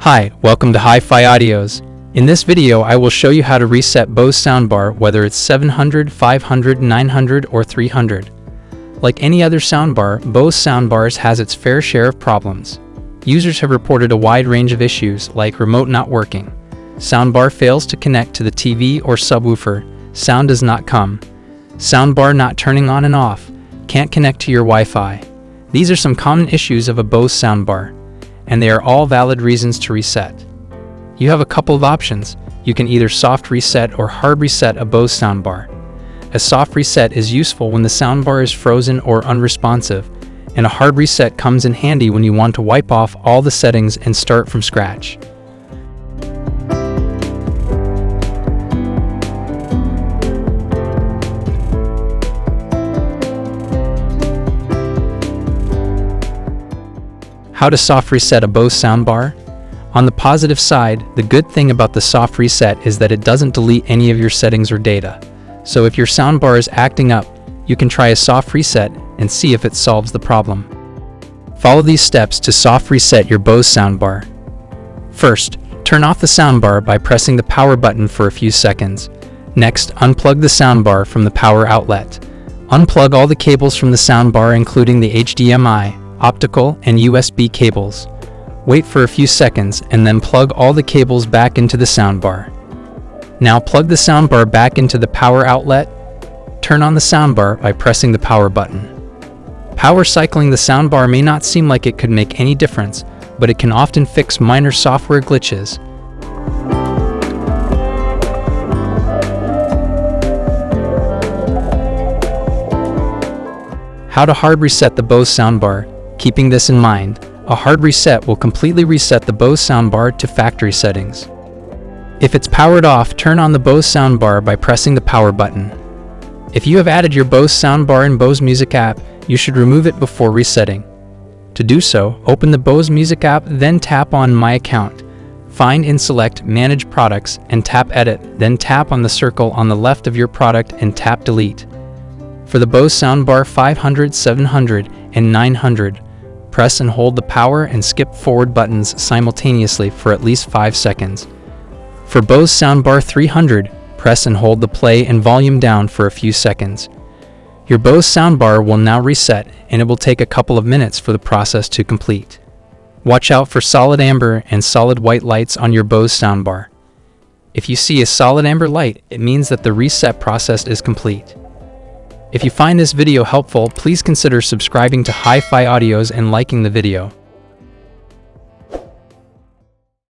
Hi, welcome to Hi-Fi Audios. In this video, I will show you how to reset Bose soundbar, whether it's 700, 500, 900, or 300. Like any other soundbar, Bose soundbars has its fair share of problems. Users have reported a wide range of issues, like remote not working, soundbar fails to connect to the TV or subwoofer, sound does not come, soundbar not turning on and off, can't connect to your Wi-Fi. These are some common issues of a Bose soundbar, and they are all valid reasons to reset. You have a couple of options. You can either soft reset or hard reset a Bose soundbar. A soft reset is useful when the soundbar is frozen or unresponsive, and a hard reset comes in handy when you want to wipe off all the settings and start from scratch. How to soft reset a Bose soundbar? On the positive side, the good thing about the soft reset is that it doesn't delete any of your settings or data. So if your soundbar is acting up, you can try a soft reset and see if it solves the problem. Follow these steps to soft reset your Bose soundbar. First, turn off the soundbar by pressing the power button for a few seconds. Next, unplug the soundbar from the power outlet. Unplug all the cables from the soundbar, including the HDMI, optical, and USB cables. Wait for a few seconds and then plug all the cables back into the soundbar. Now plug the soundbar back into the power outlet. Turn on the soundbar by pressing the power button. Power cycling the soundbar may not seem like it could make any difference, but it can often fix minor software glitches. How to hard reset the Bose soundbar? Keeping this in mind, a hard reset will completely reset the Bose soundbar to factory settings. If it's powered off, turn on the Bose soundbar by pressing the power button. If you have added your Bose soundbar in Bose Music app, you should remove it before resetting. To do so, open the Bose Music app, then tap on My Account. Find and select Manage Products and tap Edit, then tap on the circle on the left of your product and tap Delete. For the Bose soundbar 500, 700, and 900, press and hold the power and skip forward buttons simultaneously for at least 5 seconds. For Bose soundbar 300, press and hold the play and volume down for a few seconds. Your Bose soundbar will now reset, and it will take a couple of minutes for the process to complete. Watch out for solid amber and solid white lights on your Bose soundbar. If you see a solid amber light, it means that the reset process is complete. If you find this video helpful, please consider subscribing to Hi-Fi Audios and liking the video.